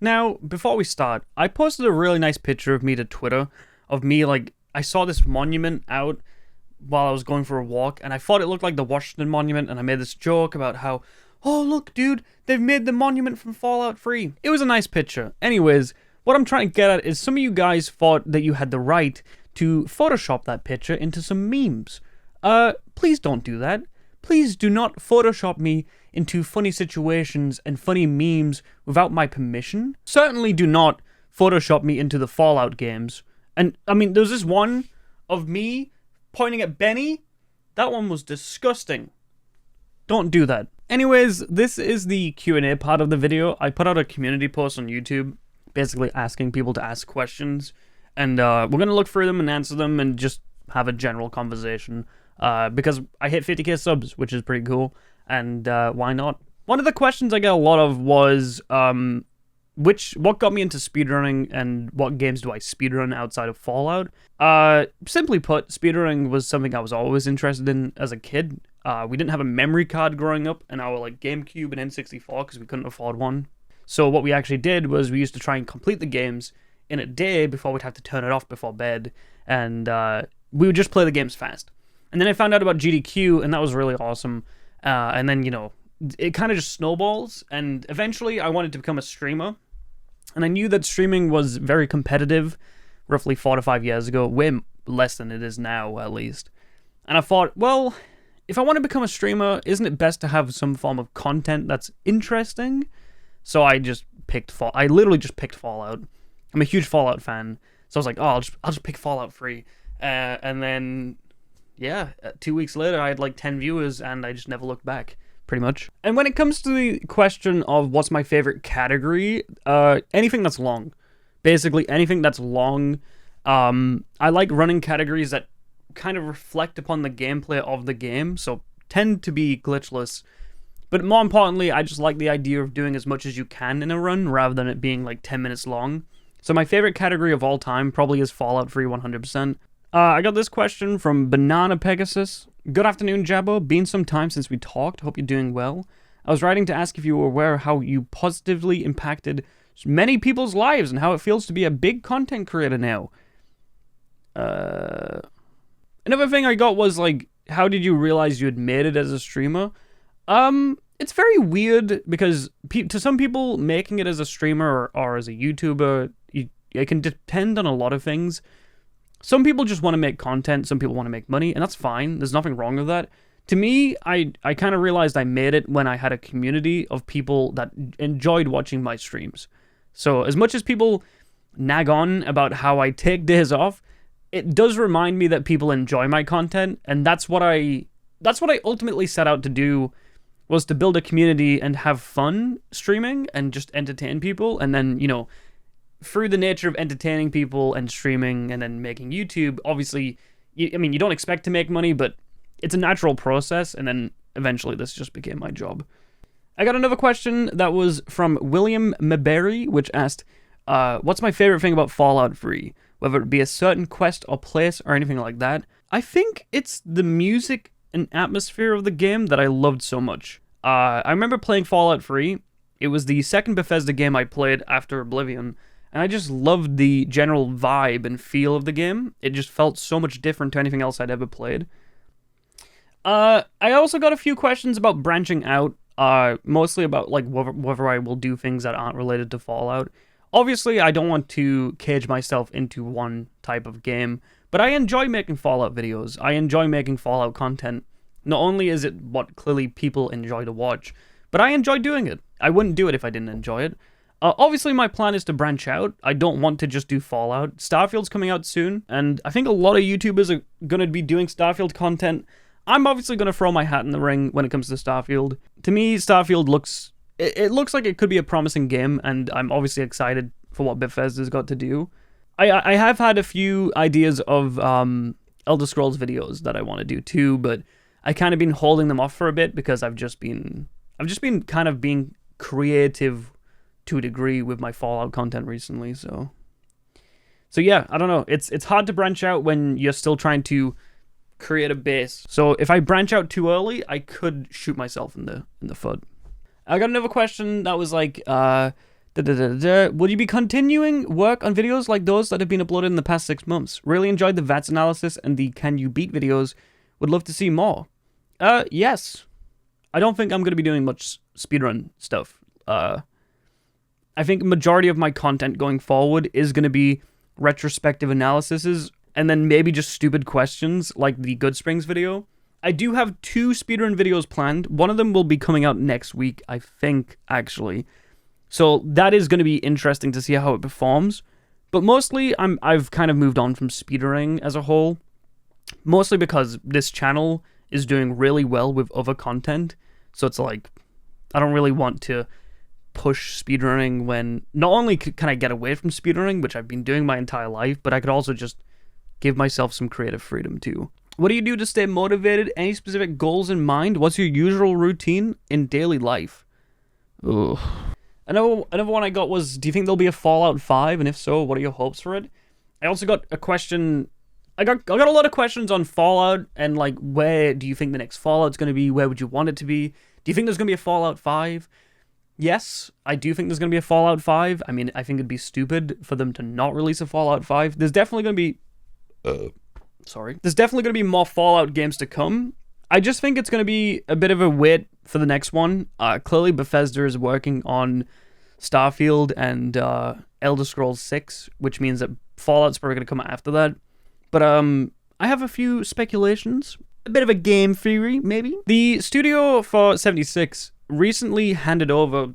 Now, before we start, I posted a really nice picture of me to Twitter, of me, like, I saw this monument out while I was going for a walk, and I thought it looked like the Washington Monument, and I made this joke about how, oh, look, dude, they've made the monument from Fallout 3. It was a nice picture. Anyways, what I'm trying to get at is some of you guys thought that you had the right to Photoshop that picture into some memes. Please don't do that. Please do not Photoshop me into funny situations and funny memes without my permission. Certainly do not Photoshop me into the Fallout games. And, I mean, there's this one of me pointing at Benny. That one was disgusting. Don't do that. Anyways, this is the Q&A part of the video. I put out a community post on YouTube, basically asking people to ask questions. And we're going to look through them and answer them and just have a general conversation. Because I hit 50k subs, which is pretty cool. And why not? One of the questions I get a lot of was, what got me into speedrunning and what games do I speedrun outside of Fallout? Simply put, speedrunning was something I was always interested in as a kid. We didn't have a memory card growing up in our GameCube and N64 because we couldn't afford one. So what we actually did was we used to try and complete the games in a day before we'd have to turn it off before bed. And we would just play the games fast. And then I found out about GDQ, and that was really awesome. And then, it kind of just snowballs. And eventually I wanted to become a streamer. And I knew that streaming was very competitive roughly 4 to 5 years ago. Way less than it is now, at least. And I thought, well, if I want to become a streamer, isn't it best to have some form of content that's interesting? So I just picked I literally just picked Fallout. I'm a huge Fallout fan. So I was like, oh, I'll just pick Fallout 3. And then, yeah, 2 weeks later, I had 10 viewers, and I just never looked back, pretty much. And when it comes to the question of what's my favorite category, anything that's long. Basically, anything that's long. I like running categories that kind of reflect upon the gameplay of the game, so tend to be glitchless. But more importantly, I just like the idea of doing as much as you can in a run, rather than it being 10 minutes long. So my favorite category of all time probably is Fallout 3 100%. I got this question from Banana Pegasus. Good afternoon, Jabo. Been some time since we talked. Hope you're doing well. I was writing to ask if you were aware how you positively impacted many people's lives and how it feels to be a big content creator now. Another thing I got was, how did you realize you had made it as a streamer? It's very weird because to some people, making it as a streamer or as a YouTuber, it can depend on a lot of things. Some people just want to make content, some people want to make money, and that's fine. There's nothing wrong with that. To me, I kind of realized I made it when I had a community of people that enjoyed watching my streams. So as much as people nag on about how I take days off, it does remind me that people enjoy my content, and that's what I ultimately set out to do, was to build a community and have fun streaming and just entertain people, and then, through the nature of entertaining people and streaming and then making YouTube, obviously, you don't expect to make money, but it's a natural process, and then eventually this just became my job. I got another question that was from William Meberry, which asked, what's my favorite thing about Fallout 3? Whether it be a certain quest or place or anything like that. I think it's the music and atmosphere of the game that I loved so much. I remember playing Fallout 3. It was the second Bethesda game I played after Oblivion, and I just loved the general vibe and feel of the game. It just felt so much different to anything else I'd ever played. I also got a few questions about branching out, mostly about whether I will do things that aren't related to Fallout. Obviously, I don't want to cage myself into one type of game, but I enjoy making Fallout videos. I enjoy making Fallout content. Not only is it what clearly people enjoy to watch, but I enjoy doing it. I wouldn't do it if I didn't enjoy it. Obviously, my plan is to branch out. I don't want to just do Fallout. Starfield's coming out soon, and I think a lot of YouTubers are going to be doing Starfield content. I'm obviously going to throw my hat in the ring when it comes to Starfield. To me, Starfield looks like it could be a promising game, and I'm obviously excited for what Bethesda's got to do. I have had a few ideas of Elder Scrolls videos that I want to do too, but I kind of been holding them off for a bit because I've just been kind of being creative to a degree with my Fallout content recently, so yeah, I don't know. It's hard to branch out when you're still trying to create a base. So if I branch out too early, I could shoot myself in the foot. I got another question that was Will you be continuing work on videos like those that have been uploaded in the past 6 months? Really enjoyed the VATS analysis and the Can You Beat videos. Would love to see more. Yes. I don't think I'm going to be doing much speedrun stuff. I think majority of my content going forward is going to be retrospective analyses and then maybe just stupid questions like the Good Springs video. I do have 2 speedrun videos planned. One of them will be coming out next week, I think, actually. So that is going to be interesting to see how it performs. But mostly, I've kind of moved on from speedrunning as a whole. Mostly because this channel is doing really well with other content. So it's like, I don't really want to push speedrunning when not only can I get away from speedrunning, which I've been doing my entire life, but I could also just give myself some creative freedom too. What do you do to stay motivated? Any specific goals in mind? What's your usual routine in daily life? Ugh. Another one I got was, do you think there'll be a Fallout 5? And if so, what are your hopes for it? I also got a question. I got a lot of questions on Fallout and like, where do you think the next Fallout's going to be? Where would you want it to be? Do you think there's going to be a Fallout 5? Yes, I do think there's going to be a Fallout 5. I mean, I think it'd be stupid for them to not release a Fallout 5. There's definitely going to be... There's definitely going to be more Fallout games to come. I just think it's going to be a bit of a wait for the next one. Clearly, Bethesda is working on Starfield and Elder Scrolls 6, which means that Fallout's probably going to come after that. But I have a few speculations. A bit of a game theory, maybe. The studio for 76 recently handed over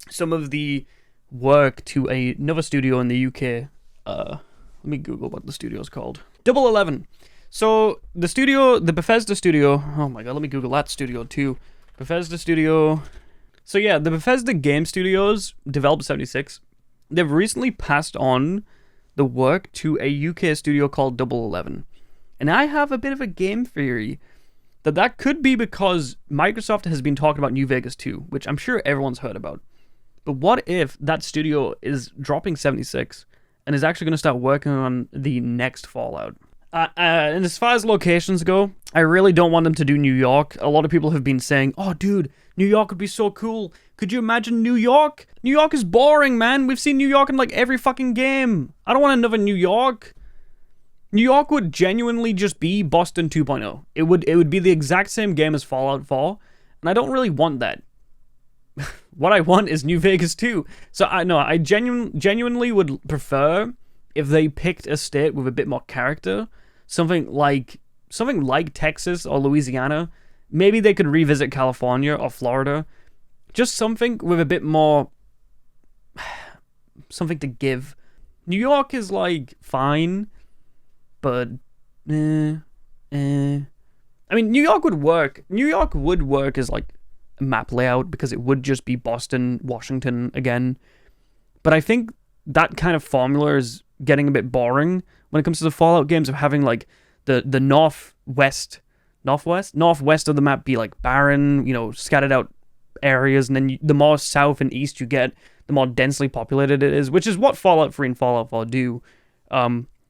some of the work to another studio in the UK. Let me Google what the studio's called. Double 11. So, the Bethesda studio... Oh my god, let me Google that studio too. Bethesda studio... So yeah, the Bethesda Game Studios developed 76. They've recently passed on the work to a UK studio called Double 11. And I have a bit of a game theory that could be because Microsoft has been talking about New Vegas 2, which I'm sure everyone's heard about. But what if that studio is dropping 76 and is actually going to start working on the next Fallout? And as far as locations go, I really don't want them to do New York. A lot of people have been saying, oh, dude, New York would be so cool. Could you imagine New York? New York is boring, man. We've seen New York in like every fucking game. I don't want another New York. New York would genuinely just be Boston 2.0. It would be the exact same game as Fallout 4, and I don't really want that. What I want is New Vegas 2. So I genuinely would prefer if they picked a state with a bit more character, something like Texas or Louisiana. Maybe they could revisit California or Florida. Just something with a bit more something to give. New York is like fine, but I mean, New York would work. New York would work as like a map layout because it would just be Boston, Washington again. But I think that kind of formula is getting a bit boring when it comes to the Fallout games of having like the northwest of the map be like barren, scattered out areas, and then the more south and east you get, the more densely populated it is, which is what Fallout 3 and Fallout 4 do.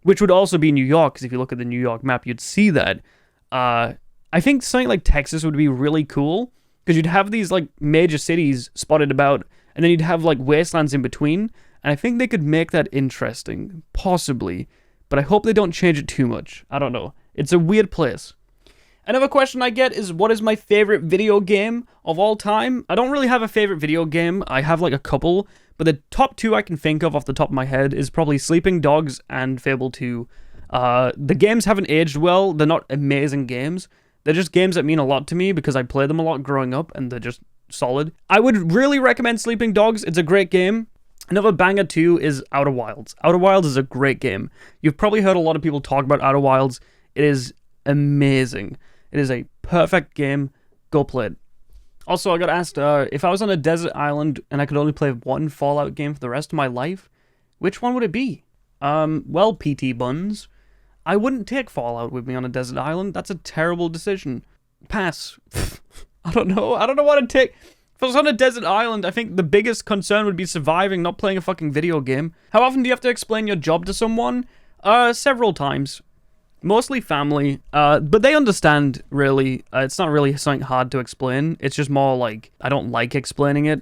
Which would also be New York, because if you look at the New York map, you'd see that. I think something like Texas would be really cool, because you'd have these like major cities spotted about, and then you'd have like wastelands in between, and I think they could make that interesting, possibly, but I hope they don't change it too much. I don't know. It's a weird place. Another question I get is, what is my favorite video game of all time? I don't really have a favorite video game. I have like a couple, but the top 2 I can think of off the top of my head is probably Sleeping Dogs and Fable 2. The games haven't aged well. They're not amazing games. They're just games that mean a lot to me because I played them a lot growing up, and they're just solid. I would really recommend Sleeping Dogs. It's a great game. Another banger too is Outer Wilds. Outer Wilds is a great game. You've probably heard a lot of people talk about Outer Wilds. It is amazing. It is a perfect game. Go play it. Also, I got asked, if I was on a desert island and I could only play one Fallout game for the rest of my life, which one would it be? Well, PT Buns, I wouldn't take Fallout with me on a desert island. That's a terrible decision. Pass. I don't know what to take. If I was on a desert island, I think the biggest concern would be surviving, not playing a fucking video game. How often do you have to explain your job to someone? Several times. Mostly family, but they understand, really. It's not really something hard to explain. It's just more like, I don't like explaining it.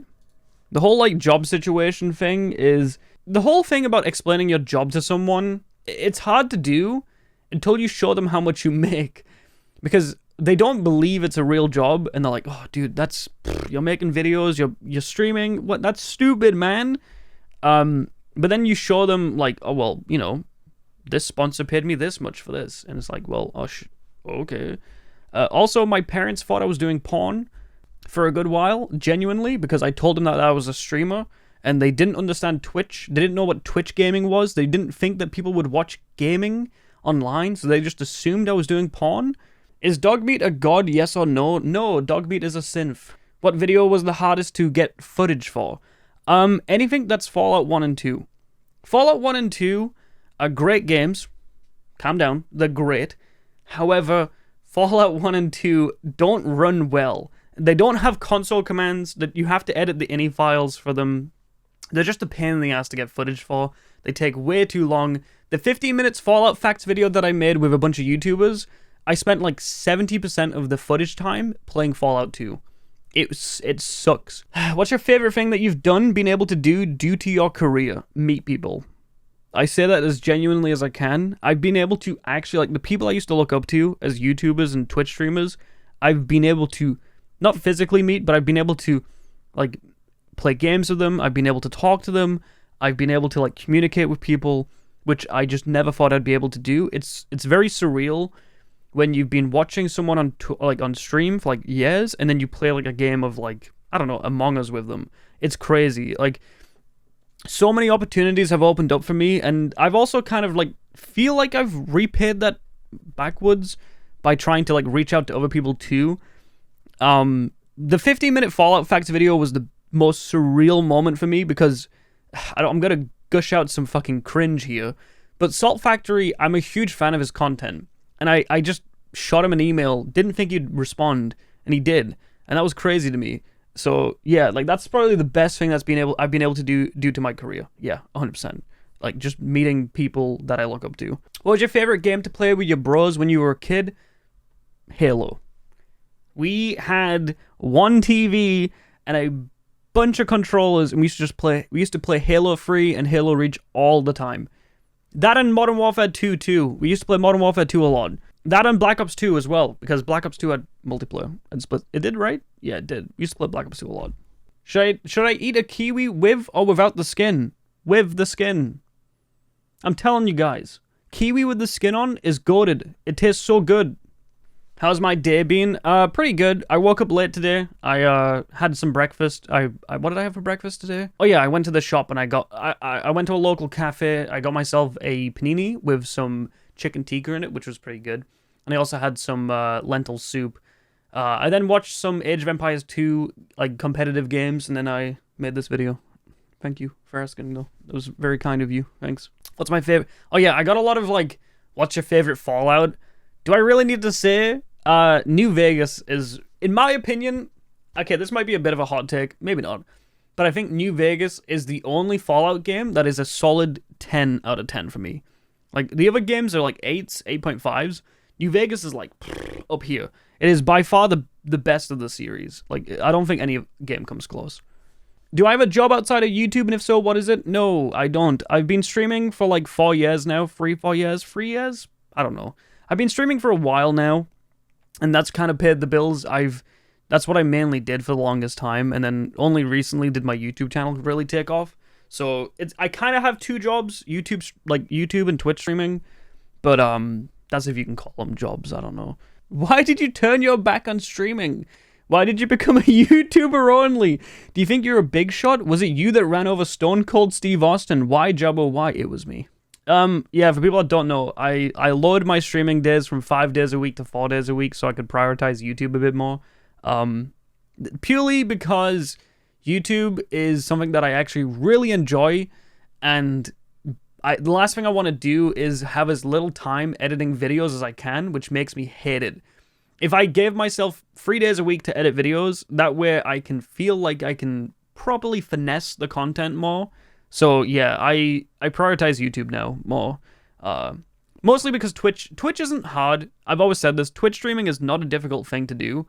The whole, like, job situation thing is... The whole thing about explaining your job to someone, it's hard to do until you show them how much you make. Because they don't believe it's a real job, and they're like, oh, dude, that's... You're making videos, you're streaming, what? That's stupid, man. But then you show them, like, oh, well, you know, this sponsor paid me this much for this. And it's like, well, oh, okay. Also, my parents thought I was doing porn for a good while, genuinely, because I told them that I was a streamer, and they didn't understand Twitch. They didn't know what Twitch gaming was. They didn't think that people would watch gaming online, so they just assumed I was doing porn. Is dog meat a god, yes or no? No, dog meat is a synth. What video was the hardest to get footage for? Anything that's Fallout 1 and 2. Fallout 1 and 2 are great games. Calm down, they're great. However, Fallout 1 and 2 don't run well. They don't have console commands, that you have to edit the ini files for them. They're just a pain in the ass to get footage for. They take way too long. The 15 minutes Fallout Facts video that I made with a bunch of YouTubers, I spent like 70% of the footage time playing Fallout 2. It sucks. What's your favorite thing that you've been able to do due to your career? Meet people. I say that as genuinely as I can. I've been able to actually, like, the people I used to look up to as YouTubers and Twitch streamers, I've been able to, not physically meet, but I've been able to, like, play games with them. I've been able to talk to them. I've been able to, like, communicate with people, which I just never thought I'd be able to do. It's very surreal when you've been watching someone on stream for, like, years, and then you play, like, a game of, like, I don't know, Among Us with them. It's crazy. Like, so many opportunities have opened up for me, and I've also kind of, like, feel like I've repaid that backwards by trying to, like, reach out to other people, too. The 15-minute Fallout Facts video was the most surreal moment for me, because I'm gonna gush out some fucking cringe here, but Salt Factory, I'm a huge fan of his content. And I just shot him an email, didn't think he'd respond, and he did. And that was crazy to me. So, yeah, like, that's probably the best thing I've been able to do due to my career. Yeah, 100%. Like, just meeting people that I look up to. What was your favorite game to play with your bros when you were a kid? Halo. We had one TV and a bunch of controllers, and we used to play Halo 3 and Halo Reach all the time. That and Modern Warfare 2 too. We used to play Modern Warfare 2 a lot. That and Black Ops 2 as well, because Black Ops 2 had multiplayer and split. It did, right? Yeah, it did. We used to play Black Ops 2 a lot. Should I eat a kiwi with or without the skin? With the skin. I'm telling you guys, kiwi with the skin on is goated. It tastes so good. How's my day been? Pretty good. I woke up late today. I had some breakfast. What did I have for breakfast today? Oh yeah, I went to the shop and I went to a local cafe. I got myself a panini with some chicken tikka in it, which was pretty good. And I also had some lentil soup. I then watched some Age of Empires 2 like competitive games, and then I made this video. Thank you for asking, though. It was very kind of you. Thanks. What's my favorite? Oh yeah, I got a lot of like, what's your favorite Fallout? Do I really need to say? New Vegas is, in my opinion, okay, this might be a bit of a hot take, maybe not, but I think New Vegas is the only Fallout game that is a solid 10 out of 10 for me. Like, the other games are like 8s, 8.5s. New Vegas is like up here. It is by far the best of the series. Like, I don't think any game comes close. Do I have a job outside of YouTube, and if so, what is it? No, I don't. I've been streaming for like 4 years now. 3 years? I don't know. I've been streaming for a while now, and that's kind of paid the bills. That's what I mainly did for the longest time, and then only recently did my YouTube channel really take off. So I kind of have 2 jobs, YouTube and Twitch streaming, but that's if you can call them jobs. I don't know. Why did you turn your back on streaming? Why did you become a YouTuber only? Do you think you're a big shot? Was it you that ran over Stone Cold Steve Austin? Why, Jabo? Why? It was me. Yeah, for people that don't know, I lowered my streaming days from 5 days a week to 4 days a week so I could prioritize YouTube a bit more. Purely because YouTube is something that I actually really enjoy, and the last thing I want to do is have as little time editing videos as I can, which makes me hate it. If I gave myself 3 days a week to edit videos, that way I can feel like I can properly finesse the content more. So yeah, I prioritize YouTube now more. Mostly because Twitch isn't hard. I've always said this. Twitch streaming is not a difficult thing to do.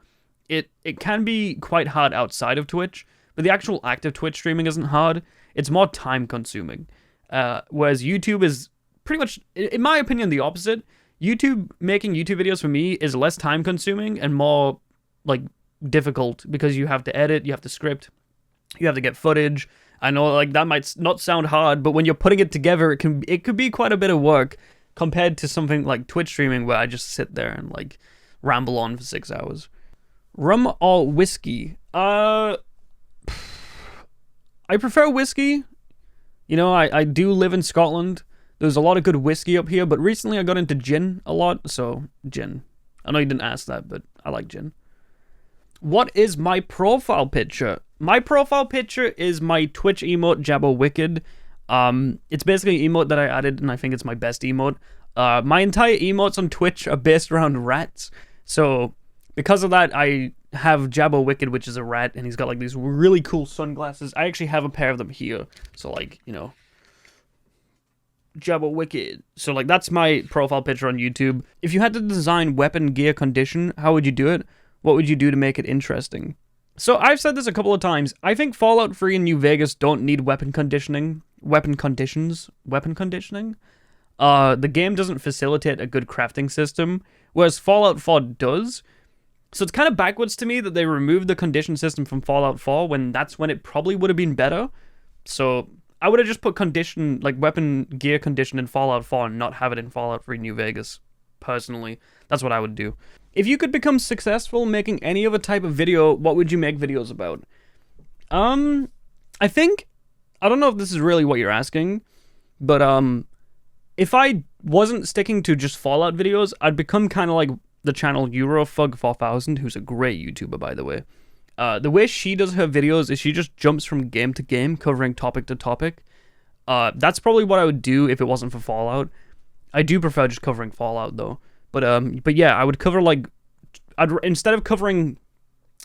It can be quite hard outside of Twitch, but the actual act of Twitch streaming isn't hard. It's more time consuming. Whereas YouTube is pretty much, in my opinion, the opposite. Making YouTube videos for me is less time consuming and more like difficult because you have to edit, you have to script, you have to get footage. I know like that might not sound hard, but when you're putting it together, it could be quite a bit of work compared to something like Twitch streaming where I just sit there and like ramble on for 6 hours. Rum or whiskey? I prefer whiskey. You know, I do live in Scotland. There's a lot of good whiskey up here, but recently I got into gin a lot, so gin. I know you didn't ask that, but I like gin. What is my profile picture? My profile picture is my Twitch emote, Jabo Wicked. It's basically an emote that I added, and I think it's my best emote. My entire emotes on Twitch are based around rats, so because of that, I have Jabo Wicked, which is a rat, and he's got like these really cool sunglasses. I actually have a pair of them here, so like, you know, Jabo Wicked. So like, that's my profile picture on YouTube. If you had to design weapon gear condition, how would you do it? What would you do to make it interesting? So I've said this a couple of times. I think Fallout 3 and New Vegas don't need weapon conditioning. The game doesn't facilitate a good crafting system, whereas Fallout 4 does. So it's kind of backwards to me that they removed the condition system from Fallout 4 when that's when it probably would have been better. So I would have just put condition, like weapon gear condition in Fallout 4 and not have it in Fallout 3 New Vegas. Personally, that's what I would do. If you could become successful making any other type of video, what would you make videos about? I think, I don't know if this is really what you're asking, but if I wasn't sticking to just Fallout videos, I'd become kind of like the channel Eurofug4000, who's a great YouTuber, by the way. The way she does her videos is she just jumps from game to game, covering topic to topic. That's probably what I would do if it wasn't for Fallout. I do prefer just covering Fallout, though. But yeah, I would cover, like, instead of covering,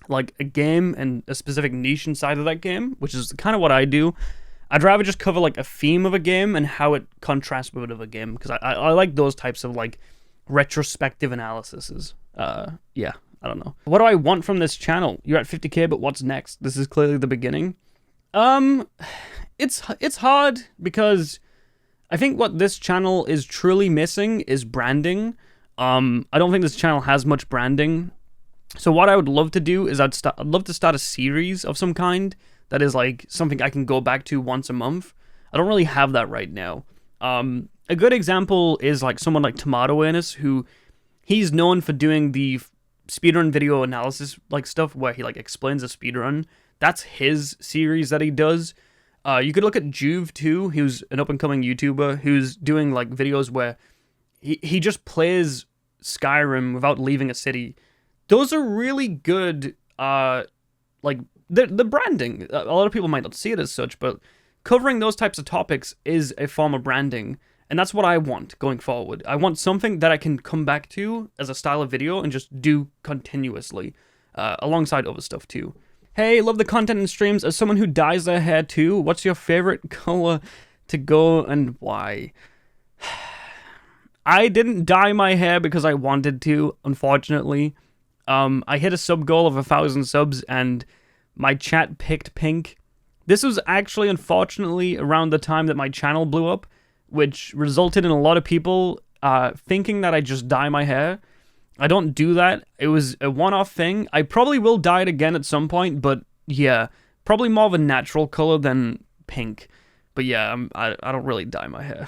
like, a game and a specific niche inside of that game, which is kind of what I do, I'd rather just cover, like, a theme of a game and how it contrasts with a game, because I like those types of, like, retrospective analyses. Yeah, I don't know. What do I want from this channel? You're at 50k, but what's next? This is clearly the beginning. It's hard, because I think what this channel is truly missing is branding. I don't think this channel has much branding. So what I would love to do is I'd love to start a series of some kind that is like something I can go back to once a month. I don't really have that right now. A good example is like someone like Tomato Awareness, who he's known for doing the speedrun video analysis like stuff where he like explains a speedrun. That's his series that he does. You could look at Juve too, who's an up-and-coming YouTuber who's doing like videos where he just plays Skyrim without leaving a city. Those are really good, like, the branding. A lot of people might not see it as such, but covering those types of topics is a form of branding, and that's what I want going forward. I want something that I can come back to as a style of video and just do continuously, alongside other stuff too. Hey, love the content and streams. As someone who dyes their hair too, what's your favorite color to go and why? I didn't dye my hair because I wanted to, unfortunately. I hit a sub goal of 1,000 subs and my chat picked pink. This was actually, unfortunately, around the time that my channel blew up, which resulted in a lot of people thinking that I just dye my hair. I don't do that. It was a one-off thing. I probably will dye it again at some point, but yeah, probably more of a natural color than pink. But yeah, I don't really dye my hair.